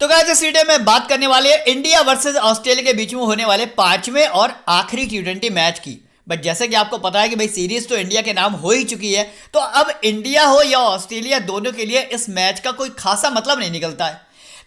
तो गाइस इस वीडियो में बात करने वाले हैं इंडिया वर्सेस ऑस्ट्रेलिया के बीच में होने वाले पांचवें और आखिरी टी20 मैच की। बट जैसे कि आपको पता है कि भाई सीरीज तो इंडिया के नाम हो ही चुकी है, तो अब इंडिया हो या ऑस्ट्रेलिया दोनों के लिए इस मैच का कोई खासा मतलब नहीं निकलता है।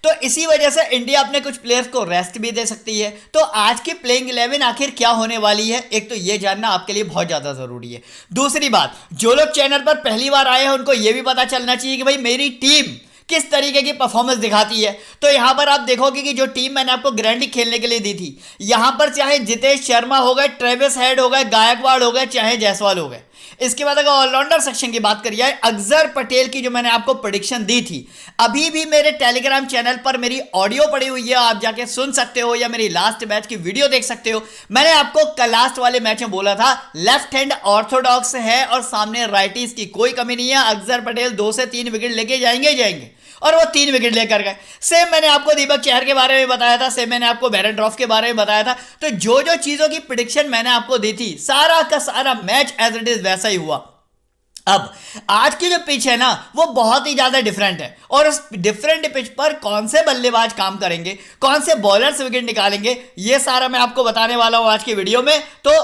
तो इसी वजह से इंडिया अपने कुछ प्लेयर्स को रेस्ट भी दे सकती है। तो आज की प्लेइंग 11 आखिर क्या होने वाली है, एक तो ये जानना आपके लिए बहुत ज्यादा जरूरी है। दूसरी बात, जो लोग चैनल पर पहली बार आए हैं उनको ये भी पता चलना चाहिए कि भाई मेरी टीम किस तरीके की परफॉर्मेंस दिखाती है। तो यहां पर आप देखोगे कि जो टीम मैंने आपको ग्रैंड लीग खेलने के लिए दी थी, यहां पर चाहे जितेश शर्मा हो गए, ट्रेविस हेड हो गए, गायकवाड़ हो गए, चाहे जायसवाल हो गए। इसके बाद अगर ऑलराउंडर सेक्शन की बात करिए, अक्षर पटेल की जो मैंने आपको प्रेडिक्शन दी थी, अभी भी मेरे टेलीग्राम चैनल पर मेरी ऑडियो पड़ी हुई है, आप जाके सुन सकते हो या मेरी लास्ट मैच की वीडियो देख सकते हो। मैंने आपको लास्ट वाले मैच में बोला था लेफ्ट हैंड ऑर्थोडॉक्स है और सामने राइटिस की कोई कमी नहीं है, अक्षर पटेल 2 से 3 विकेट लेके जाएंगे और वो 3 विकेट लेकर गए। सेम मैंने आपको दीपक चहर के बारे में बताया था, सेम मैंने आपको बैरन ड्रॉफ के बारे में बताया था। तो जो जो चीजों की प्रेडिक्शन मैंने आपको दी थी, सारा का सारा मैच एज इट इज वैसा ही हुआ। अब आज की जो पिच है ना, वो बहुत ही ज्यादा डिफरेंट है और उस डिफरेंट पिच पर कौन से बल्लेबाज काम करेंगे, कौन से बॉलर्स विकेट निकालेंगे, ये सारा मैं आपको बताने वाला हूं आज की वीडियो में। तो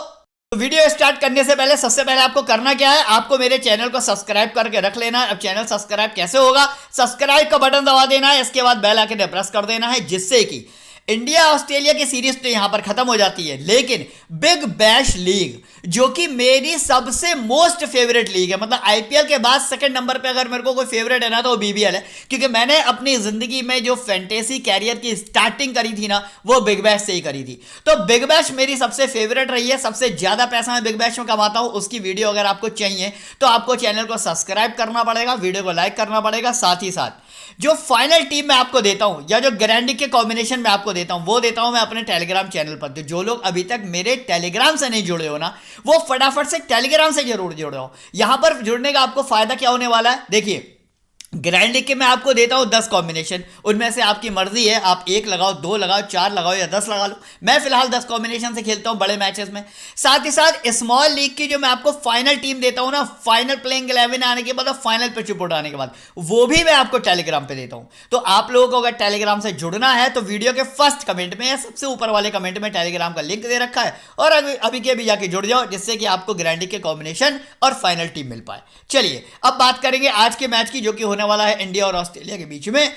वीडियो स्टार्ट करने से पहले सबसे पहले आपको करना क्या है, आपको मेरे चैनल को सब्सक्राइब करके रख लेना है। अब चैनल सब्सक्राइब कैसे होगा, सब्सक्राइब का बटन दबा देना है, इसके बाद बेल आइकन प्रेस कर देना है, जिससे कि इंडिया ऑस्ट्रेलिया की सीरीज तो यहां पर खत्म हो जाती है, लेकिन बिग बैश लीग जो कि मेरी सबसे मोस्ट फेवरेट लीग है, मतलब आईपीएल के बाद सेकंड नंबर पे अगर मेरे को कोई फेवरेट है ना तो वो बीबीएल है, क्योंकि मैंने अपनी जिंदगी में जो फैंटेसी कैरियर की स्टार्टिंग करी थी ना, वो बिग बैश से ही करी थी। तो बिग बैश मेरी सबसे फेवरेट रही है, सबसे ज्यादा पैसा मैं बिग बैश में कमाता हूं। उसकी वीडियो अगर आपको चाहिए तो आपको चैनल को सब्सक्राइब करना पड़ेगा, वीडियो को लाइक करना पड़ेगा, साथ ही साथ जो फाइनल टीम मैं आपको देता हूं या जो गारंटी के कॉम्बिनेशन में आपको देता हूं, वो देता हूं मैं अपने टेलीग्राम चैनल पर। तो जो लोग अभी तक मेरे टेलीग्राम से नहीं जुड़े हो ना, वो फटाफट से टेलीग्राम से जरूर जुड़े हो। यहां पर जुड़ने का आपको फायदा क्या होने वाला है, देखिए ग्रैंड लीग के मैं आपको देता हूं 10 कॉम्बिनेशन, उनमें से आपकी मर्जी है, आप 1 लगाओ, 2 लगाओ, 4 लगाओ या 10 लगा लो। मैं फिलहाल 10 कॉम्बिनेशन से खेलता हूं बड़े मैचेस में। साथ ही साथ स्मॉल लीग की जो मैं आपको फाइनल टीम देता हूं ना, फाइनल प्लेइंग 11 आने के बाद और फाइनल पिच रिपोर्ट आने के बाद, वो भी मैं आपको टेलीग्राम पे देता हूं। तो आप लोगों को अगर टेलीग्राम से जुड़ना है तो वीडियो के फर्स्ट कमेंट में या सबसे ऊपर वाले कमेंट में टेलीग्राम का लिंक दे रखा है, और अभी के अभी जाके जुड़ जाओ, जिससे कि आपको ग्रैंड लीग के कॉम्बिनेशन और फाइनल टीम मिल पाए। चलिए अब बात करेंगे आज के मैच की, जो कि होने वाला है इंडिया और ऑस्ट्रेलिया के बीच में।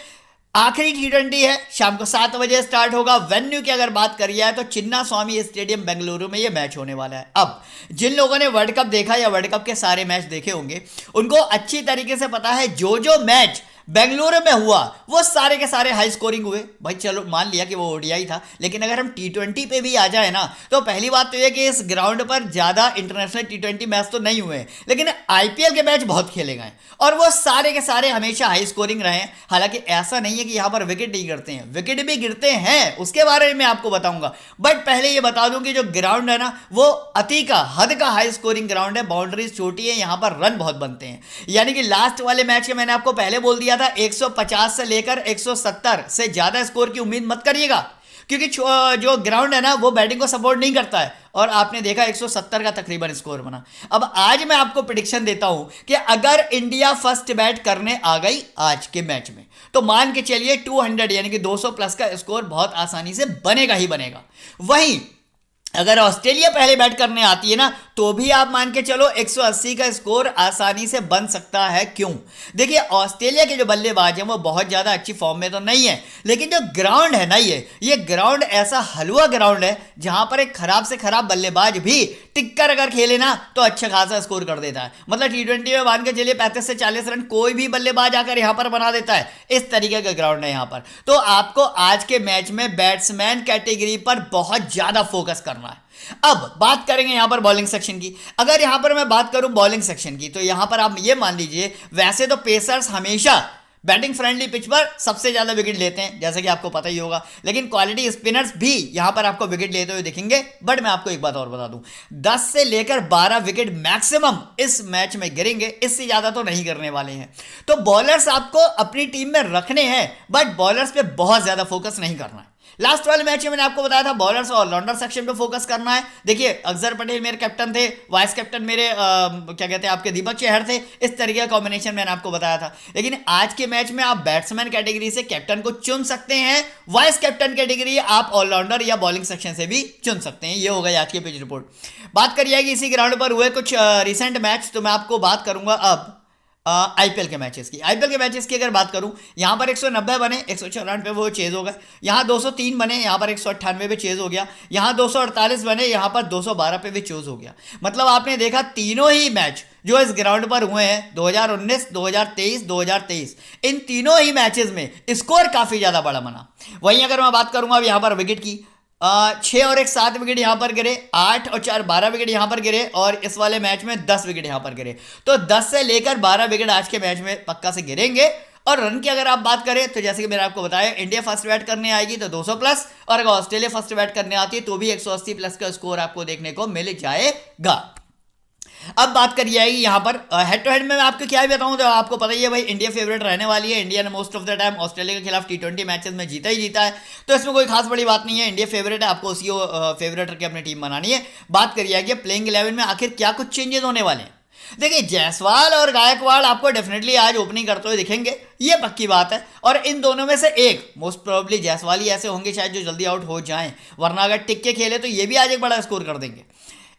आखिरी टी20 है, शाम को 7 बजे स्टार्ट होगा। वेन्यू की अगर बात करी जाए तो चिन्ना स्वामी स्टेडियम बेंगलुरु में यह मैच होने वाला है। अब जिन लोगों ने वर्ल्ड कप देखा या वर्ल्ड कप के सारे मैच देखे होंगे, उनको अच्छी तरीके से पता है जो जो मैच बेंगलुरु में हुआ वो सारे के सारे हाई स्कोरिंग हुए। भाई चलो मान लिया कि वो ओडीआई था, लेकिन अगर हम टी20 पे भी आ जाए ना, तो पहली बात तो यह कि इस ग्राउंड पर ज्यादा इंटरनेशनल टी20 मैच तो नहीं हुए, लेकिन आईपीएल के मैच बहुत खेले गए और वो सारे के सारे हमेशा हाई स्कोरिंग रहे हैं। हालांकि ऐसा नहीं है कि यहां पर विकेट नहीं गिरते हैं, विकेट भी गिरते हैं, उसके बारे में आपको बताऊंगा। बट पहले ये बता दूं कि जो ग्राउंड है ना, वो अति का हद का हाई स्कोरिंग ग्राउंड है, बाउंड्रीज छोटी है, यहां पर रन बहुत बनते हैं। यानी कि लास्ट वाले मैच के मैंने आपको पहले बोल दिया था 150 से लेकर 170 से ज्यादा स्कोर की उम्मीद मत करिएगा, क्योंकि जो ग्राउंड है ना वो बैटिंग को सपोर्ट नहीं करता है, और आपने देखा 170 का तकरीबन स्कोर बना। अब आज मैं आपको प्रेडिक्शन देता हूं कि अगर इंडिया फर्स्ट बैट करने आ गई आज के मैच में, तो मान के चलिए 200 यानी कि 200 प्लस का स्कोर बहुत आसानी से बनेगा ही बनेगा। वहीं अगर ऑस्ट्रेलिया पहले बैट करने आती है ना, तो भी आप मान के चलो 180 का स्कोर आसानी से बन सकता है। क्यों? देखिए ऑस्ट्रेलिया के जो बल्लेबाज हैं वो बहुत ज्यादा अच्छी फॉर्म में तो नहीं है, लेकिन जो ग्राउंड है ना, ये ग्राउंड ऐसा हलवा ग्राउंड है जहां पर एक खराब से खराब बल्लेबाज भी टिक्कर अगर खेले ना तो अच्छा खासा स्कोर कर देता है। मतलब टी20 में मान के चलिए 35 से 40 रन कोई भी बल्लेबाज आकर यहां पर बना देता है। इस तरीके का ग्राउंड है यहां पर। तो आपको आज के मैच में बैट्समैन कैटेगरी पर बहुत ज्यादा फोकस करना है। अब बात करेंगे यहां पर बॉलिंग सेक्शन की। अगर यहां पर मैं बात करूं बॉलिंग सेक्शन की, तो यहां पर आप ये मान लीजिए, वैसे तो पेसर्स हमेशा बैटिंग फ्रेंडली पिच पर सबसे ज्यादा विकेट लेते हैं, जैसे कि आपको पता ही होगा, लेकिन क्वालिटी स्पिनर्स भी यहां पर आपको विकेट लेते हुए दिखेंगे। बट मैं आपको एक बात और बता दूं, 10 से लेकर 12 विकेट मैक्सिमम इस मैच में गिरेंगे, इससे ज्यादा तो नहीं करने वाले हैं। तो बॉलर्स आपको अपनी टीम में रखने हैं, बट बॉलर्स पे बहुत ज्यादा फोकस नहीं करना है। लास्ट वाले मैच में मैंने आपको बताया था बॉलर्स और ऑलराउंडर सेक्शन पे फोकस करना है। देखिए अक्षर पटेल मेरे कैप्टन थे, वाइस कैप्टन मेरे क्या कहते हैं आपके दीपक चहर थे, इस तरीके का कॉम्बिनेशन मैंने आपको बताया था। लेकिन आज के मैच में आप बैट्समैन कैटेगरी से कैप्टन को चुन सकते हैं, वाइस कैप्टन कैटेगरी आप ऑलराउंडर या बॉलिंग सेक्शन से भी चुन सकते हैं। ये होगा आज की पिच रिपोर्ट। बात करिए कि इसी ग्राउंड पर हुए कुछ रिसेंट मैच, तो मैं आपको बात करूंगा अब आईपीएल के मैचेस की। आईपीएल के मैचेस की अगर बात करूं, यहां पर 190 बने, 194 पे वो चेज हो गए। यहां 203 बने, यहां पर 198 पे चेज हो गया। यहां 248 बने, यहां पर 212 पे भी चेज हो गया। मतलब आपने देखा तीनों ही मैच जो इस ग्राउंड पर हुए हैं 2019, 2023, 2023, इन तीनों ही मैचेस में स्कोर काफी ज्यादा बड़ा बना। वहीं अगर मैं बात करूंगा अब यहां पर विकेट की, 6 और 1 7 विकेट यहां पर गिरे, 8 और 4 12 विकेट यहां पर गिरे, और इस वाले मैच में 10 विकेट यहां पर गिरे। तो 10 से लेकर 12 विकेट आज के मैच में पक्का से गिरेंगे। और रन की अगर आप बात करें तो जैसे कि मैंने आपको बताया, इंडिया फर्स्ट बैट करने आएगी तो 200 प्लस, और अगर ऑस्ट्रेलिया फर्स्ट बैट करने आती है तो भी 180 प्लस का स्कोर आपको देखने को मिल जाएगा। अब बात करिए आएगी यहाँ पर हेड टू हेड में मैं आपको क्या ही बताऊं, तो आपको पता ही है भाई इंडिया फेवरेट रहने वाली है। इंडिया ने most of the time Australia के खिलाफ T20 मैचेस में जीता ही जीता है, तो इसमें कोई खास बड़ी बात नहीं है। इंडिया फेवरेट है, आपको उसी फेवरेट रख के अपनी टीम बनानी है। बात करिए आगे प्लेइंग 11 में आखिर क्या कुछ चेंजेस होने वाले हैं। देखिए जायसवाल और गायकवाड़ आपको डेफिनेटली आज ओपनिंग करते हुए दिखेंगे, ये पक्की बात है। और इन दोनों में से एक मोस्ट प्रोबेबली जायसवाल ही ऐसे होंगे शायद जो जल्दी आउट हो जाएं, वरना अगर टिक के खेले तो ये भी आज एक बड़ा स्कोर कर देंगे।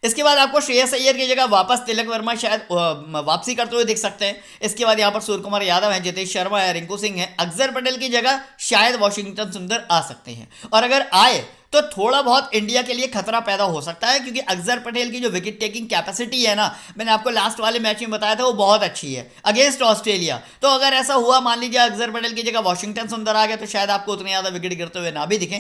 इसके बाद आपको श्रेयस अय्यर की जगह वापस तिलक वर्मा शायद वापसी करते हुए दिख सकते हैं। इसके बाद यहाँ पर सूर्य कुमार यादव है, जितेश शर्मा है, रिंकू सिंह है, अक्षर पटेल की जगह शायद वॉशिंगटन सुंदर आ सकते हैं। और अगर आए तो थोड़ा बहुत इंडिया के लिए खतरा पैदा हो सकता है, क्योंकि अक्षर पटेल की जो विकेट टेकिंग कैपेसिटी है ना, मैंने आपको लास्ट वाले मैच में बताया था वो बहुत अच्छी है अगेंस्ट ऑस्ट्रेलिया। तो अगर ऐसा हुआ, मान लीजिए अक्षर पटेल की जगह वॉशिंगटन सुंदर आ गया, तो शायद आपको उतने ज्यादा विकेट गिरते हुए ना भी दिखें।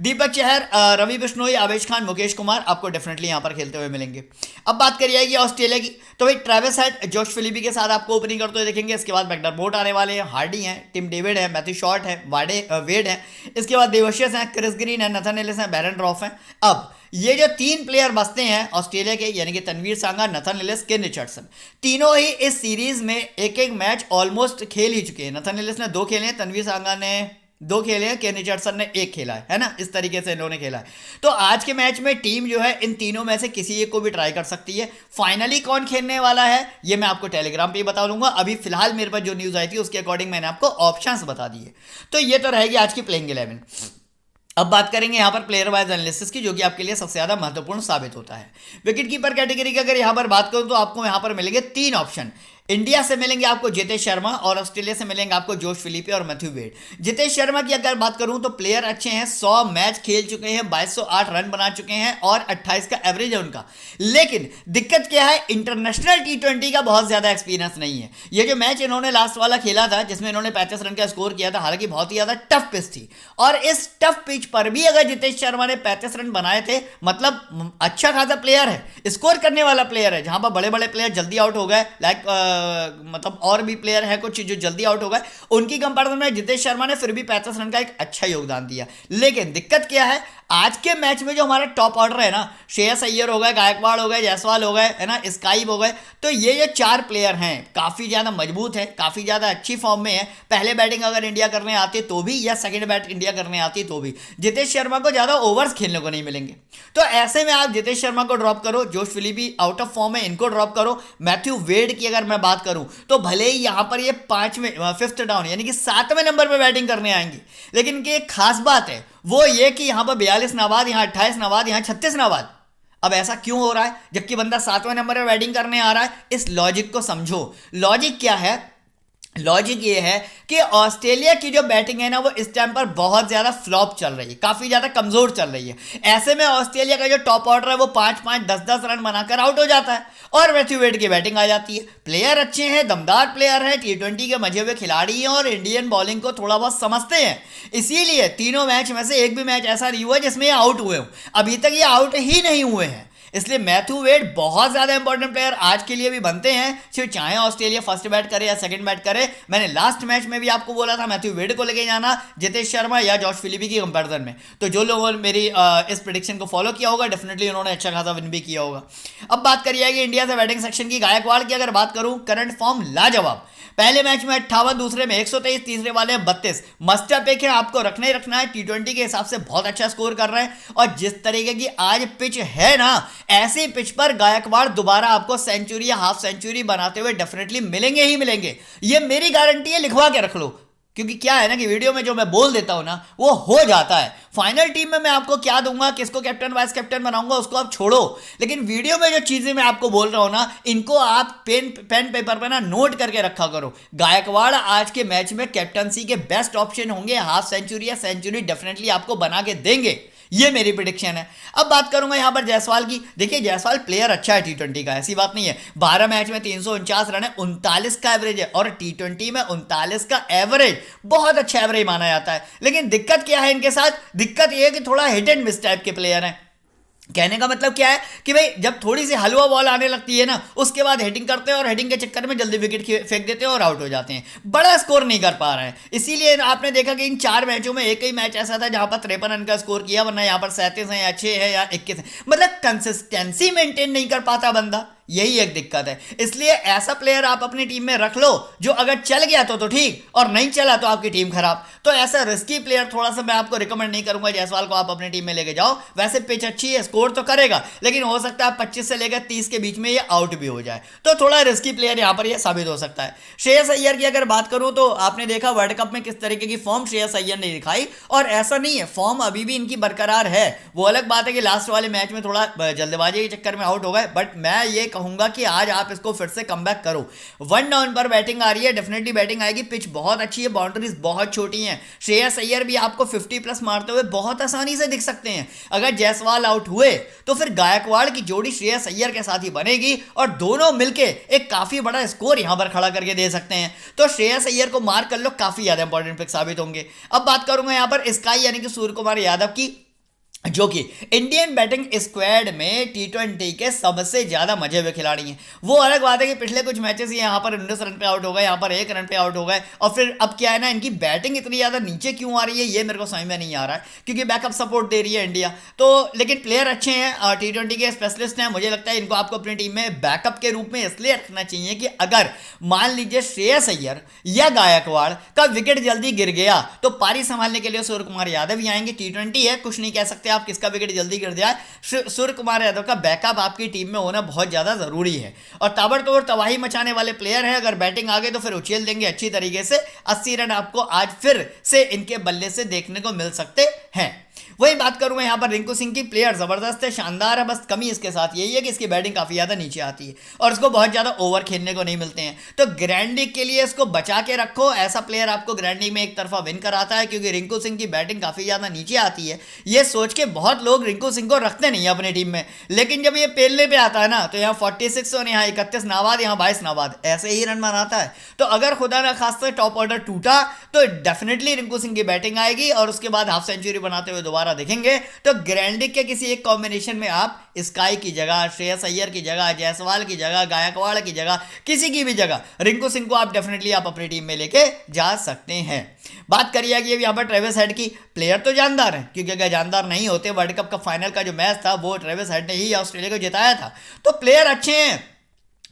दीपक चहर, रवि बिश्नोई, आवेश खान, मुकेश कुमार आपको डेफिनेटली यहाँ पर खेलते हुए मिलेंगे। अब बात करी जाएगी ऑस्ट्रेलिया की, तो भाई ट्रेविस हेड, जोश फिलिपी के साथ आपको ओपनिंग करते हुए देखेंगे। इसके बाद मैकडरमोट आने वाले हैं, हार्डी हैं, टिम डेविड है, मैथ्यू शॉर्ट है, वेड है। इसके बाद देवशियस हैं, क्रिस ग्रीन है, नथन एलिस हैं, बैरन रॉफ हैं। अब ये जो 3 प्लेयर बचते हैं ऑस्ट्रेलिया के, यानी कि तनवीर सांगा, नथन एलिस, केन रिचर्डसन, तीनों ही इस सीरीज में एक एक मैच ऑलमोस्ट खेल ही चुके हैं। नथन एलिस ने 2 खेले हैं, तनवीर सांगा ने 2 खेले हैं, केन रिचर्डसन ने 1 खेला है ना, इस तरीके से इन्होंने खेला है। तो आज के मैच में टीम जो है इन तीनों में से किसी एक को भी ट्राई कर सकती है। फाइनली कौन खेलने वाला है ये मैं आपको टेलीग्राम पे ही बता दूंगा। अभी फिलहाल मेरे पास जो न्यूज आई थी उसके अकॉर्डिंग मैंने आपको ऑप्शंस बता दिए। तो ये तो रहेगी आज की प्लेइंग 11। अब बात करेंगे यहाँ पर प्लेयर वाइज एनालिसिस की, जो कि आपके लिए सबसे ज्यादा महत्वपूर्ण साबित होता है। विकेट कीपर कैटेगरी की अगर यहाँ पर बात करूँ तो आपको यहाँ पर मिलेंगे 3 ऑप्शन। इंडिया से मिलेंगे आपको जितेश शर्मा, और ऑस्ट्रेलिया से मिलेंगे आपको जोश फिलिपी और मैथ्यू वेड। जितेश शर्मा की अगर बात करूं तो प्लेयर अच्छे हैं, 100 मैच खेल चुके हैं, 2208 रन बना चुके हैं और 28 का एवरेज है उनका। लेकिन दिक्कत क्या है, इंटरनेशनल T20 का बहुत ज्यादा एक्सपीरियंस नहीं है। ये जो मैच इन्होंने लास्ट वाला खेला था जिसमें इन्होंने 35 रन का स्कोर किया था, हालांकि बहुत ही ज्यादा टफ पिच थी, और इस टफ पिच पर भी अगर जितेश शर्मा ने 35 रन बनाए थे, मतलब अच्छा खासा प्लेयर है, स्कोर करने वाला प्लेयर है। जहां पर बड़े बड़े प्लेयर जल्दी आउट हो गए, लाइक मतलब और भी प्लेयर है कुछ जो जल्दी आउट हो गए, उनकी कंपैरिजन में जितेश शर्मा ने फिर भी 35 रन का एक अच्छा योगदान दिया। लेकिन दिक्कत क्या है, आज के मैच में जो हमारा टॉप ऑर्डर है ना, श्रेयस अय्यर हो गए, गायकवाड़ हो गए, जायसवाल हो गए, है ना, स्काइब हो गए, तो ये जो 4 प्लेयर हैं काफी ज्यादा मजबूत है, काफी ज्यादा अच्छी फॉर्म में है। पहले बैटिंग अगर इंडिया करने आती है तो भी, या सेकंड बैट इंडिया करने आती है तो भी जितेश शर्मा को ज्यादा ओवर्स खेलने को नहीं मिलेंगे। तो ऐसे में आप जितेश शर्मा को ड्रॉप करो, जोश फिलिपी आउट ऑफ फॉर्म है, इनको ड्रॉप करो। मैथ्यू वेड की अगर मैं बात करूं तो भले ही यहां पर ये 5th डाउन यानी कि 7वें नंबर पर बैटिंग करने आएंगी, लेकिन इनकी एक खास बात है, वो ये कि यहां पर 42 नाबाद, यहां 28 नाबाद, यहां 36 नाबाद। अब ऐसा क्यों हो रहा है जबकि बंदा 7वें नंबर पर बैटिंग करने आ रहा है? इस लॉजिक को समझो। लॉजिक क्या है? लॉजिक ये है कि ऑस्ट्रेलिया की जो बैटिंग है ना, वो इस टाइम पर बहुत ज्यादा फ्लॉप चल रही है, काफी ज्यादा कमजोर चल रही है। ऐसे में ऑस्ट्रेलिया का जो टॉप ऑर्डर है वो 5-5, 10-10 रन बनाकर आउट हो जाता है, और मैथ्यू वेड की बैटिंग आ जाती है। प्लेयर अच्छे हैं, दमदार प्लेयर है, T20 के मजे हुए खिलाड़ी हैं, और इंडियन बॉलिंग को थोड़ा बहुत समझते हैं। इसीलिए तीनों मैच में से एक भी मैच ऐसा नहीं हुआ जिसमें ये आउट हुए हो। अभी तक ये आउट ही नहीं हुए हैं। इसलिए मैथ्यू वेड बहुत ज़्यादा इंपॉर्टेंट प्लेयर आज के लिए भी बनते हैं, सिर्फ चाहे ऑस्ट्रेलिया फर्स्ट बैट करे या सेकंड बैट करे। मैंने लास्ट मैच में भी आपको बोला था मैथ्यू वेड को लेके जाना जितेश शर्मा या जॉश फिलिपी की कंपैरिजन में। तो जो लोगों ने मेरी इस प्रेडिक्शन को फॉलो किया होगा डेफिनेटली उन्होंने अच्छा खासा विन भी किया होगा। अब बात करिए कि इंडिया से बैटिंग सेक्शन की, गायकवाड़ की अगर बात करूं, करंट फॉर्म लाजवाब। पहले मैच में 58, दूसरे में 123, तीसरे वाले 32। मस्ट पिक है, आपको रखना ही रखना है। T20 के हिसाब से बहुत अच्छा स्कोर कर रहे हैं और जिस तरीके की आज पिच है ना, ऐसी पिच पर गायकवाड़ दोबारा आपको सेंचुरी या हाफ सेंचुरी बनाते हुए डेफिनेटली मिलेंगे ही मिलेंगे। ये मेरी गारंटी है, लिखवा के रख लो। क्योंकि क्या है ना कि वीडियो में जो मैं बोल देता हूं ना वो हो जाता है। फाइनल टीम में मैं आपको क्या दूंगा, किसको कैप्टन वाइस कैप्टन बनाऊंगा, उसको आप छोड़ो, लेकिन वीडियो में जो चीजें मैं आपको बोल रहा हूं ना, इनको आप पेन पेपर पे ना नोट करके रखा करो। गायकवाड़ आज के मैच में कैप्टनसी के बेस्ट ऑप्शन होंगे, हाफ सेंचुरी या सेंचुरी डेफिनेटली आपको बना के देंगे, ये मेरी प्रेडिक्शन है। अब बात करूंगा यहां पर जायसवाल की। देखिए जायसवाल प्लेयर अच्छा है T20 का, ऐसी बात नहीं है। 12 मैच में 349 रन है, 39 का एवरेज है और T20 में 39 का एवरेज बहुत अच्छा एवरेज माना जाता है। लेकिन दिक्कत क्या है इनके साथ, दिक्कत यह है कि थोड़ा हिट एंड मिस टाइप के प्लेयर हैं। कहने का मतलब क्या है कि भाई जब थोड़ी सी हलवा बॉल आने लगती है ना, उसके बाद हेडिंग करते हैं और हेडिंग के चक्कर में जल्दी विकेट फेंक देते हैं और आउट हो जाते हैं, बड़ा स्कोर नहीं कर पा रहे हैं। इसीलिए आपने देखा कि इन 4 मैचों में एक ही मैच ऐसा था जहां पर 53 रन का स्कोर किया, वरना यहां पर 37 है या 6 है या 21 है। मतलब कंसिस्टेंसी मेंटेन नहीं कर पाता बंदा, यही एक दिक्कत है। इसलिए ऐसा प्लेयर आप अपनी टीम में रख लो जो अगर चल गया तो ठीक, और नहीं चला तो आपकी टीम खराब। तो ऐसा रिस्की प्लेयर थोड़ा सा मैं आपको रिकमेंड नहीं करूंगा। जायसवाल को आप अपनी टीम में लेके जाओ, वैसे पिच अच्छी है, स्कोर तो करेगा, लेकिन हो सकता है 25 से लेकर 30 के बीच में ये आउट भी हो जाए, तो थोड़ा रिस्की प्लेयर यहां पर ये साबित हो सकता है। श्रेयस अय्यर की अगर बात करूं तो आपने देखा वर्ल्ड कप में किस तरीके की फॉर्म श्रेयस अय्यर ने दिखाई, और ऐसा नहीं है, फॉर्म अभी भी इनकी बरकरार है। वो अलग बात है कि लास्ट वाले मैच में थोड़ा जल्दबाजी के चक्कर में आउट हो गए, बट मैं ये कहूंगा कि आज आप इसको फिर से कमबैक करो। 1 डाउन पर बैटिंग आ रही है, डेफिनेटली बैटिंग आएगी, पिच बहुत अच्छी है, बाउंड्रीज बहुत छोटी हैं। श्रेयस अय्यर भी आपको 50 प्लस मारते हुए बहुत आसानी से दिख सकते हैं। अगर जायसवाल आउट हुए तो फिर गायकवाड़ की जोड़ी श्रेयस अय्यर के साथ ही बनेगी और दोनों मिलके एक काफी बड़ा स्कोर यहां पर खड़ा करके दे सकते हैं। तो श्रेयस अय्यर को मार्क कर लो, काफी ज्यादा इंपॉर्टेंट पिक साबित होंगे। अब बात करूंगा यहां पर स्काई यानी कि सूर्य कुमार यादव की, जो कि इंडियन बैटिंग स्क्वाड में T20 के सबसे ज्यादा मजे हुए खिलाड़ी हैं। वो अलग बात है कि पिछले कुछ मैचेस यहाँ पर 19 रन पे आउट हो गए, यहाँ पर 1 रन पे आउट हो गए, और फिर अब क्या है ना, इनकी बैटिंग इतनी ज्यादा नीचे क्यों आ रही है ये मेरे को समझ में नहीं आ रहा है, क्योंकि बैकअप सपोर्ट दे रही है इंडिया तो। लेकिन प्लेयर अच्छे हैं, T20 के स्पेशलिस्ट हैं, मुझे लगता है इनको आपको अपनी टीम में बैकअप के रूप में इसलिए रखना चाहिए कि अगर मान लीजिए श्रेयस अय्यर या गायकवाड़ का विकेट जल्दी गिर गया तो पारी संभालने के लिए सूर्य कुमार यादव ही आएंगे। T20 है, कुछ नहीं कह सकते आप किसका विकेट जल्दी गिर जाए। सूर्य कुमार यादव का बैकअप आपकी टीम में होना बहुत ज्यादा जरूरी है। और ताबड़तोड़ तबाही मचाने वाले प्लेयर हैं, अगर बैटिंग आ गई तो फिर उछेल देंगे अच्छी तरीके से। 80 रन आपको आज फिर से इनके बल्ले से देखने को मिल सकते हैं। वही बात करूंगा यहाँ पर रिंकू सिंह की, प्लेयर जबरदस्त है, शानदार है, बस कमी इसके साथ यही है कि इसकी बैटिंग काफी ज्यादा नीचे आती है और इसको बहुत ज्यादा ओवर खेलने को नहीं मिलते हैं। तो ग्रैंड लीग के लिए इसको बचा के रखो, ऐसा प्लेयर आपको ग्रैंड लीग में एक तरफा विन कराता है, क्योंकि रिंकू सिंह की बैटिंग काफी ज्यादा नीचे आती है। ये सोच के बहुत लोग रिंकू सिंह को रखते नहीं है अपनी टीम में, लेकिन जब ये पेलने पे आता है ना तो यहाँ 46 और यहाँ 31 नाबाद, यहाँ 22 नाबाद, ऐसे ही रन बनाता है। तो अगर खुदा ना खास्ता टॉप ऑर्डर टूटा तो डेफिनेटली रिंकू सिंह की बैटिंग आएगी और उसके बाद हाफ सेंचुरी बनाते हुए दोबारा दिखेंगे। तो ग्रैंड लीग के किसी एक कॉम्बिनेशन में आप स्काई की जगह, श्रेयस अय्यर की जगह, जायसवाल की जगह, गायकवाड़ की जगह, किसी की भी जगह रिंकू सिंह को आप डेफिनेटली आप अपनी टीम में लेके जा सकते हैं। बात करिए कि यहाँ पर ट्रेविस हेड की, प्लेयर तो जानदार हैं, क्योंकि अगर जानदार नहीं होते वर्ल्ड कप का फाइनल का जो मैच था वो ट्रेविस हेड ने ही ऑस्ट्रेलिया को जिताया था। तो प्लेयर अच्छे हैं,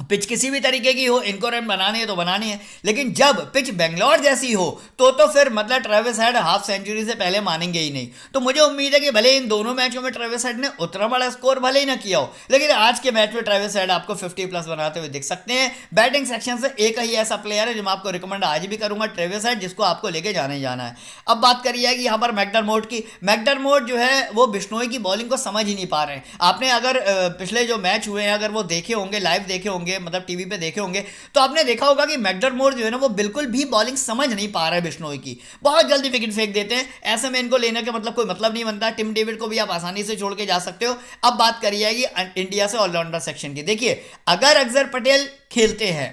पिच किसी भी तरीके की हो, इनको रन बनाने है तो बनानी है, लेकिन जब पिच बेंगलोर जैसी हो तो फिर मतलब ट्रेविस हेड हाफ सेंचुरी से पहले मानेंगे ही नहीं। तो मुझे उम्मीद है कि भले इन दोनों मैचों में ट्रेविस हेड ने उतना बड़ा स्कोर भले ही ना किया हो, लेकिन आज के मैच में ट्रेविस हेड आपको 50 प्लस बनाते हुए दिख सकते हैं। बैटिंग सेक्शन से एक ही ऐसा प्लेयर है जो मैं आपको रिकमेंड आज भी करूंगा, ट्रेविस हेड, जिसको आपको लेके जाना ही जाना है। अब बात करिए कि यहाँ पर मैकडरमोट की, मैकडरमोट जो है वो बिश्नोई की बॉलिंग को समझ ही नहीं पा रहे हैं। आपने अगर पिछले जो मैच हुए हैं अगर वो देखे होंगे, लाइव देखे होंगे, मतलब टीवी पे देखे होंगे, तो आपने देखा होगा कि मैकडरमोट जो है ना वो बिल्कुल भी बॉलिंग समझ नहीं पा रहा है बिश्नोई की, बहुत जल्दी विकेट फेंक देते हैं। ऐसे में इनको लेने का मतलब कोई मतलब नहीं बनता। टिम डेविड को भी आप आसानी से छोड़ के जा सकते हो। अब बात करिए कि इंडिया से ऑलराउंडर सेक्शन की, देखिए अगर अक्षर पटेल खेलते हैं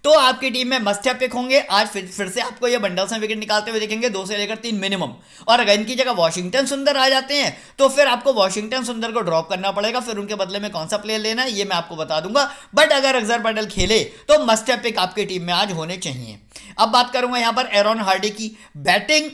तो आपकी टीम में मस्ट हैव पिक होंगे। आज फिर से आपको ये बंडल्स में विकेट निकालते हुए देखेंगे, 2 से लेकर 3 मिनिमम। और अगर इनकी जगह वॉशिंगटन सुंदर आ जाते हैं तो फिर आपको वॉशिंगटन सुंदर को ड्रॉप करना पड़ेगा, फिर उनके बदले में कौन सा प्लेयर लेना है ये मैं आपको बता दूंगा। बट अगर अक्सर पटेल खेले तो मस्ट हैव पिक आपकी टीम में आज होने चाहिए। अब बात करूंगा यहां पर एरॉन हार्डी की बैटिंग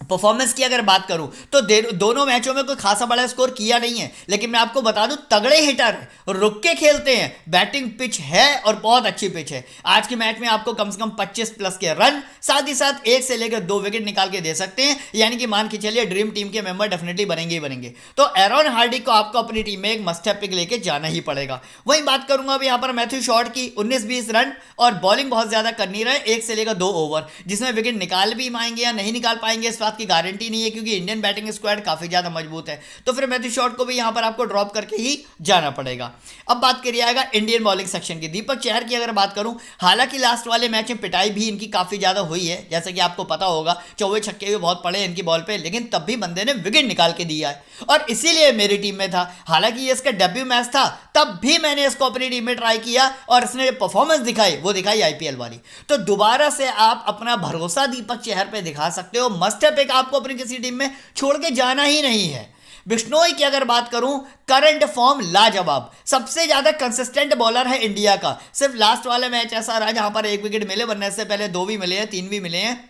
परफॉर्मेंस की अगर बात करूं तो दोनों मैचों में कोई खासा बड़ा स्कोर किया नहीं है, लेकिन मैं आपको बता दूं तगड़े हिटर है, रुक के खेलते हैं, बैटिंग पिच है और बहुत अच्छी पिच है। आज के मैच में आपको कम से कम 25 प्लस के रन, साथ ही साथ 1 से लेकर 2 विकेट निकाल के दे सकते हैं, यानी कि मान के चलिए ड्रीम टीम के मेंबर डेफिनेटली बनेंगे ही बनेंगे। तो एरॉन हार्डी को आपको अपनी टीम में एक मस्ट हैव पिक लेके जाना ही पड़ेगा। वहीं बात करूंगा अब यहां पर मैथ्यू शॉर्ट की, 19-20 रन और बॉलिंग बहुत ज्यादा कर नहीं रहे, 1 से लेकर 2 ओवर, जिसमें विकेट निकाल भी पाएंगे या नहीं निकाल पाएंगे इस बात की गारंटी नहीं है, क्योंकि इंडियन बैटिंग स्क्वाड काफी ज्यादा मजबूत है। तो फिर मैथ्यू शॉर्ट को भी यहां पर आपको ड्रॉप करके ही जाना पड़ेगा। अब बात करिएगा इंडियन बॉलिंग सेक्शन की। दीपक चहर की अगर बात करूं, हालांकि लास्ट वाले मैच में पिटाई भी इनकी काफी ज्यादा हुई है, जैसे कि आपको पता होगा, चौवे छक्के भी बहुत पड़े इनकी बॉल पे, लेकिन तब भी बंदे ने विकेट निकाल के दिया है और इसीलिए मेरी टीम में था। हालांकि ये इसका डेब्यू मैच था, तब भी मैंने इसको अपनी टीम में ट्राई किया और इसने परफॉर्मेंस दिखाई, वो दिखाई आईपीएल वाली। तो दोबारा से आप अपना भरोसा दीपक चहर पे दिखा सकते हो। मस्ट हैव पिक आपको अपनी किसी टीम में छोड़ के जाना ही नहीं है। बिश्नोई की अगर बात करूं, करंट फॉर्म लाजवाब, सबसे ज्यादा कंसिस्टेंट बॉलर है इंडिया का। सिर्फ लास्ट वाले मैच ऐसा रहा जहां पर 1 विकेट मिले, वरना इससे पहले 2 भी मिले हैं, 3 भी मिले हैं।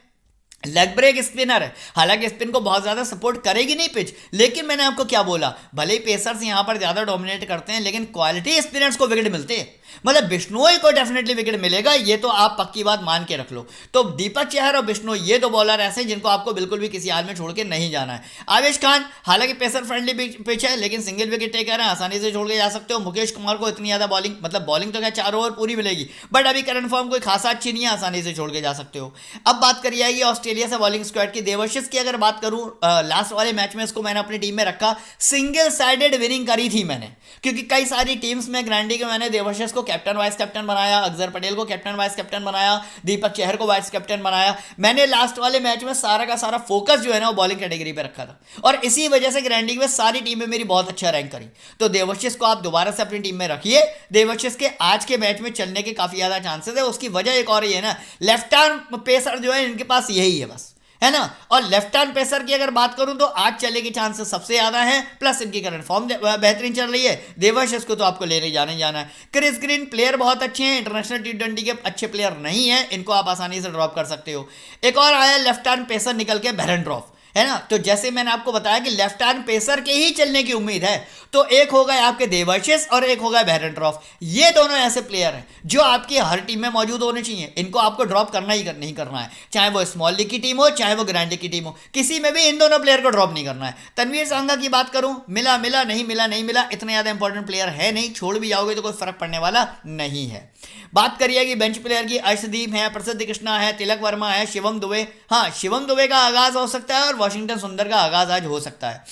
लेग ब्रेक स्पिनर है, हालांकि स्पिन को बहुत ज्यादा सपोर्ट करेगी नहीं पिच, लेकिन मैंने आपको क्या बोला, भले ही पेसर्स यहां पर ज्यादा डोमिनेट करते हैं, लेकिन क्वालिटी स्पिनर्स को विकेट मिलते हैं। मतलब बिश्नोई को डेफिनेटली विकेट मिलेगा, ये तो आप पक्की बात मान के रख लो। तो दीपक चहर और बिश्नोई ये 2 बॉलर ऐसे हैं जिनको आपको बिल्कुल भी किसी हाल में छोड़ के नहीं जाना है। आवेश खान, हालांकि पेसर फ्रेंडली पिच है, लेकिन सिंगल विकेट टेकर है, आसानी से छोड़ के जा सकते हो। मुकेश कुमार को इतनी ज्यादा बॉलिंग, मतलब बॉलिंग तो क्या 4 ओवर पूरी मिलेगी, बट अभी करंट फॉर्म कोई खासा अच्छी नहीं है, आसानी से छोड़ के जा सकते हो। अब बात करिए आइए ऑस्ट्रेलिया से बॉलिंग स्क्वाड की। देवाशीष की अगर बात करूं, लास्ट वाले मैच में इसको मैंने अपनी टीम में रखा, सिंगल साइडेड विनिंग करी थी मैंने, क्योंकि कई सारी टीम्स में ग्रैंडी के मैंने देवाशीष को कैप्टन वाइस कैप्टन बनाया, अक्सर पटेल को कैप्टन वाइस कैप्टन बनाया, दीपक चहर को वाइस कैप्टन बनाया। मैंने लास्ट वाले मैच में सारा का सारा फोकस जो है ना वो बॉलिंग कैटेगरी पे रखा था, और इसी वजह से ग्रैंडिंग में सारी टीमें मेरी बहुत अच्छा रैंक करी। तो देवाशीष को आप दोबारा से अपनी टीम में रखिए। देवाशीष के आज के मैच में चलने के काफी ज्यादा चांसेस है। उसकी वजह एक और ही है ना, लेफ्ट आर्म पेसर जो है इनके पास यही है बस, है ना। और लेफ्ट हैंड पेसर की अगर बात करूं तो आज चले के चांसेस सबसे ज्यादा हैं, प्लस इनकी करंट फॉर्म बेहतरीन चल रही है। देवाशीष को तो आपको लेने जाना ही जाना है। क्रिस ग्रीन प्लेयर बहुत अच्छे हैं, इंटरनेशनल टी20 के अच्छे प्लेयर नहीं है, इनको आप आसानी से ड्रॉप कर सकते हो। एक और आया लेफ्ट हैंड पेसर निकल के, बेरेंड्रॉफ, है ना। तो जैसे मैंने आपको बताया कि लेफ्ट हैंड पेसर के ही चलने की उम्मीद है, तो एक होगा आपके देवाशीष और एक होगा बेरेंड्रॉफ। ये दोनों ऐसे प्लेयर हैं जो आपकी हर टीम में मौजूद होने चाहिए, इनको आपको ड्रॉप करना ही नहीं करना है, चाहे वो स्मॉल लीग की टीम हो चाहे वो ग्रैंड लीग की टीम हो, किसी में भी इन दोनों प्लेयर को ड्रॉप नहीं करना है। तनवीर सांगा की बात करूं, मिला मिला नहीं मिला नहीं मिला, इतना ज्यादा इंपॉर्टेंट प्लेयर है नहीं, छोड़ भी जाओगे तो कोई फर्क पड़ने वाला नहीं है। बात करिए कि बेंच प्लेयर की, अर्शदीप है, प्रसिद्ध कृष्णा है, तिलक वर्मा है, शिवम दुबे। हाँ, शिवम दुबे का आगाज हो सकता है और वॉशिंगटन सुंदर का आगाज आज हो सकता है।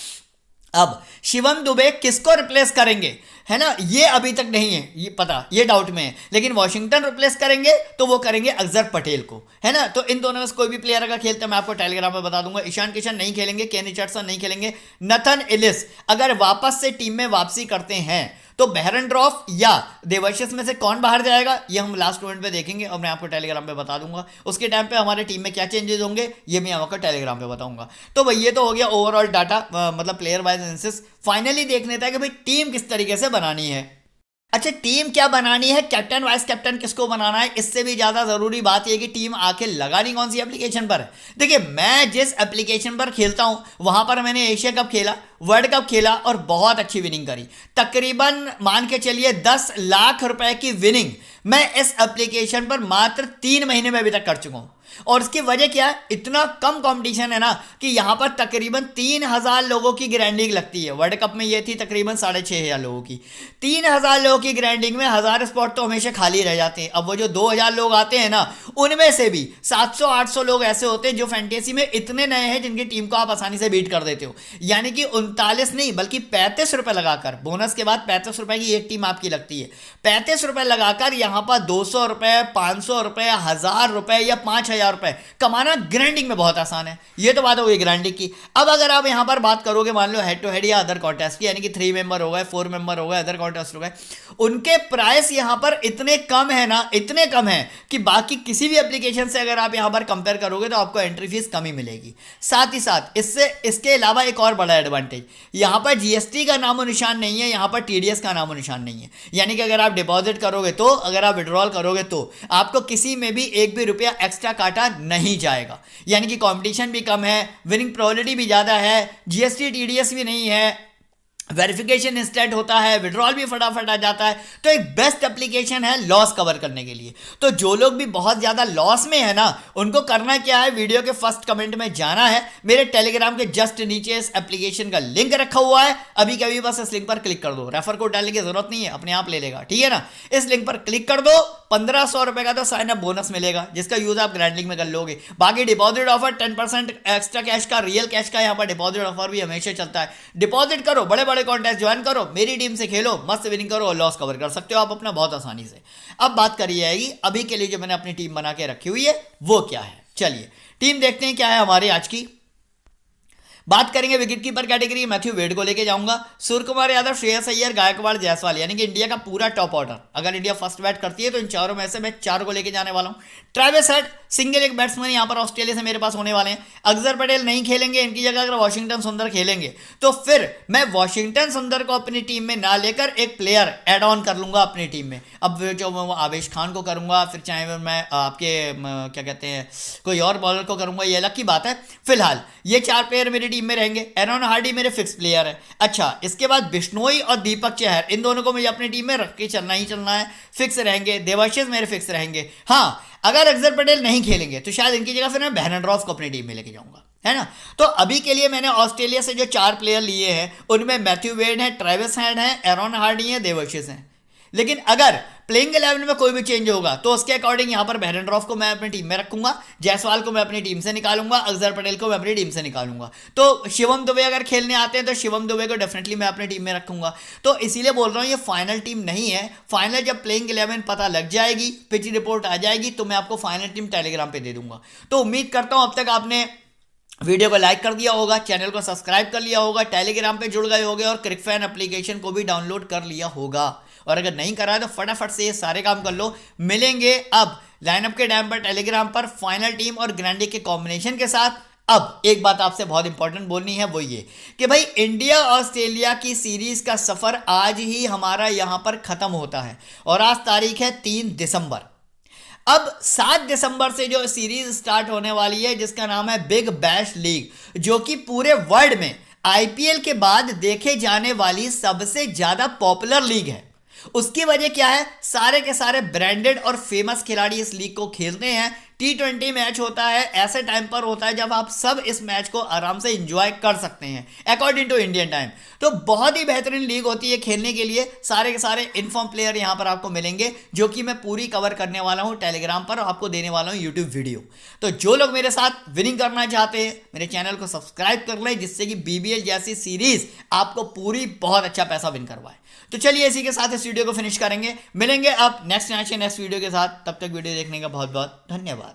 अब शिवम दुबे किसको रिप्लेस करेंगे, है ना, ये अभी तक नहीं है ये पता, ये डाउट में है, लेकिन वॉशिंगटन रिप्लेस करेंगे तो वो करेंगे अक्सर पटेल को, है ना। तो इन दोनों में से कोई भी प्लेयर अगर खेलते हैं मैं आपको टेलीग्राम में बता दूंगा। ईशान किशन नहीं खेलेंगे, केन रिचर्डसन नहीं खेलेंगे, नथन एलिस अगर वापस से टीम में वापसी करते हैं तो बेरेंड्रॉफ या देवाशीष में से कौन बाहर जाएगा ये हम लास्ट मोमेंट पे देखेंगे और मैं आपको टेलीग्राम पे बता दूंगा। उसके टाइम पे हमारे टीम में क्या चेंजेस होंगे ये मैं आपको टेलीग्राम पे बताऊंगा। तो भाई ये तो हो गया ओवरऑल डाटा, मतलब प्लेयर वाइज एनालिसिस। फाइनली देखने था कि भाई टीम किस तरीके से बनानी है। अच्छा, टीम क्या बनानी है, कैप्टन वाइस कैप्टन किसको बनाना है, इससे भी ज़्यादा ज़रूरी बात यह कि टीम आखिर लगानी कौन सी एप्लीकेशन पर है। देखिए, मैं जिस एप्लीकेशन पर खेलता हूं वहां पर मैंने एशिया कप खेला, वर्ल्ड कप खेला और बहुत अच्छी विनिंग करी। तकरीबन मान के चलिए 10 लाख रुपए की विनिंग मैं इस एप्लीकेशन पर मात्र 3 महीने में अभी तक कर चुका हूं। और इसकी वजह क्या है, इतना कम कंपटीशन है ना कि यहां पर तकरीबन 3000 लोगों की ग्रैंडिंग लगती है। वर्ल्ड कप में ये थी तकरीबन 6500 लोगों की। 3000 लोगों की ग्रैंडिंग में 1000 स्पॉट तो हमेशा खाली रह जाते हैं। अब वो जो 2000 लोग आते हैं ना, उनमें से भी 700-800 लोग ऐसे होते हैं जो फैंटेसी में इतने नए हैं जिनकी टीम को आप आसानी से बीट कर देते हो। यानी कि 39 नहीं बल्कि 35 रुपए लगाकर, बोनस के बाद 35 रुपए की एक टीम आपकी लगती है। 35 रुपए लगाकर यहां पर 200 रुपए, 500 रुपए, 1000 रुपए या 5000 10,000 रुपए कमाना ग्राइंडिंग में बहुत आसान है। ये तो बात हो गई ग्राइंडिंग की। अब अगर आप यहां पर बात करोगे मान लो हेड टू हेड या अदर कॉन्टेस्ट की, यानी कि 3 मेंबर हो गए, 4 मेंबर हो गए, अदर कॉन्टेस्ट हो गए, उनके प्राइस यहां पर इतने कम है ना, इतने कम है कि बाकी किसी भी एप्लीकेशन से अगर आप यहां पर कंपेयर करोगे तो आपको एंट्री फीस कम ही मिलेगी। साथ ही साथ इसके अलावा एक और बड़ा एडवांटेज, यहां पर जीएसटी का नामो निशान नहीं है, यहां पर टीडीएस का नामो निशान नहीं है। यानी कि अगर आप डिपॉजिट करोगे तो, अगर आप विड्रॉल करोगे तो आपको किसी में भी एक भी रुपया एक्स्ट्रा काटा नहीं जाएगा। यानी कि कंपटीशन भी कम है, विनिंग प्रोबेबिलिटी भी ज़्यादा है, जीएसटी टीडीएस भी नहीं है, वेरिफिकेशन इंस्टेंट होता है, विड्रॉल भी फटाफट आ जाता है। तो एक बेस्ट एप्लीकेशन है लॉस कवर करने के लिए। तो जो लोग भी बहुत ज़्यादा लॉस में है ना, उनको करना क्या है, वीडियो के फर्स्ट कमेंट में जाना है, मेरे टेलीग्राम के जस्ट नीचे इस एप्लीकेशन का लिंक रखा हुआ है, अभी कभी बस इस लिंक पर क्लिक कर दो, रेफर कोड डालने की जरूरत नहीं है, अपने आप ले लेगा, ठीक है ना। इस लिंक पर क्लिक कर दो, 1500 रुपए का तो साइन अप बोनस मिलेगा, जिसका यूज आप ग्राइंडिंग में कर लोगे। बाकी डिपॉजिट ऑफर 10% एक्स्ट्रा कैश का, रियल कैश का यहाँ पर डिपॉजिट ऑफर भी हमेशा चलता है। डिपॉजिट करो, बड़े बड़े कॉन्टेस्ट ज्वाइन करो, मेरी टीम से खेलो, मस्त विनिंग करो और लॉस कवर कर सकते हो आप अपना बहुत आसानी से। अब बात करी जाएगी अभी के लिए जो मैंने अपनी टीम बना के रखी हुई है वो क्या है। चलिए टीम देखते हैं क्या है हमारी आज की। बात करेंगे wicket keeper category, Matthew Wade को लेके जाऊंगा, सूर्य कुमार यादव, श्रेयस अय्यर, गायकवाड़, जायसवाल, यानी कि इंडिया का पूरा टॉप ऑर्डर। अगर इंडिया फर्स्ट बैट करती है तो इन चारों में से मैं 4 को लेके जाने वाला हूं। ट्रेविस हेड सिंगल एक बैट्समैन यहां पर ऑस्ट्रेलिया से मेरे पास होने वाले हैं। अक्षर पटेल नहीं खेलेंगे, इनकी जगह अगर वॉशिंगटन सुंदर खेलेंगे तो फिर मैं वॉशिंगटन सुंदर को अपनी टीम में ना लेकर एक प्लेयर एड ऑन कर लूंगा अपनी टीम में। अब जो मैं आवेश खान को करूंगा, फिर चाहे मैं आपके क्या कहते हैं कोई और बॉलर को करूंगा, ये अलग की बात है। फिलहाल ये 4 प्लेयर मेरी टीम में रहेंगे। एरन हार्डी मेरे फिक्स प्लेयर है। अच्छा, इसके बाद बिश्नोई और दीपक चहर, इन दोनों को मुझे अपनी टीम में रख के चलना ही चलना है, फिक्स रहेंगे। देवाशीष मेरे फिक्स रहेंगे। हाँ, अगर अक्षर पटेल नहीं खेलेंगे तो शायद इनकी जगह फिर मैं बहनड्रॉफ को अपनी टीम में लेके जाऊंगा, है ना। तो अभी के लिए मैंने ऑस्ट्रेलिया से जो 4 प्लेयर लिए हैं उनमें मैथ्यू वेड है, ट्रेविस हेड है, एरन हार्डी है, देवाशीष हैं। लेकिन अगर प्लेइंग 11 में कोई भी चेंज होगा तो उसके अकॉर्डिंग यहां पर बहनड्रॉफ को मैं अपनी टीम में रखूंगा, जायसवाल को मैं अपनी टीम से निकालूंगा, अक्षर पटेल को मैं अपनी टीम से निकालूंगा। तो शिवम दुबे अगर खेलने आते हैं तो शिवम दुबे को डेफिनेटली मैं अपनी टीम में रखूंगा। तो इसीलिए बोल रहा हूं ये फाइनल टीम नहीं है। फाइनल जब प्लेइंग 11 पता लग जाएगी, पिच रिपोर्ट आ जाएगी, तो मैं आपको फाइनल टीम टेलीग्राम पर दे दूंगा। तो उम्मीद करता हूं अब तक आपने वीडियो को लाइक कर दिया होगा, चैनल को सब्सक्राइब कर लिया होगा, टेलीग्राम पे जुड़ गए होंगे और क्रिकफैन एप्लीकेशन को भी डाउनलोड कर लिया होगा। और अगर नहीं करा है तो फटाफट से ये सारे काम कर लो। मिलेंगे अब लाइनअप के टाइम पर टेलीग्राम पर फाइनल टीम और ग्रैंडी के कॉम्बिनेशन के साथ। अब एक बात आपसे बहुत इंपॉर्टेंट बोलनी है, वो ये कि भाई इंडिया ऑस्ट्रेलिया की सीरीज का सफर आज ही हमारा यहां पर खत्म होता है और आज तारीख है 3 दिसंबर। अब 7 दिसंबर से जो सीरीज स्टार्ट होने वाली है जिसका नाम है बिग बैश लीग, जो कि पूरे वर्ल्ड में आईपीएल के बाद देखे जाने वाली सबसे ज्यादा पॉपुलर लीग है। उसकी वजह क्या है, सारे के सारे ब्रांडेड और फेमस खिलाड़ी इस लीग को खेलते हैं। T20 मैच होता है, ऐसे टाइम पर होता है जब आप सब इस मैच को आराम से एंजॉय कर सकते हैं अकॉर्डिंग टू इंडियन टाइम। तो बहुत ही बेहतरीन लीग होती है खेलने के लिए। सारे के सारे इनफॉर्म प्लेयर यहां पर आपको मिलेंगे, जो कि मैं पूरी कवर करने वाला हूं टेलीग्राम पर, आपको देने वाला हूं यूट्यूब वीडियो। तो जो लोग मेरे साथ विनिंग करना चाहते हैं मेरे चैनल को सब्सक्राइब कर लें, जिससे कि BBL जैसी सीरीज आपको पूरी बहुत अच्छा पैसा विन करवाए। तो चलिए इसी के साथ इस वीडियो को फिनिश करेंगे। मिलेंगे अब नेक्स्ट वीडियो के साथ। तब तक वीडियो देखने का बहुत बहुत धन्यवाद।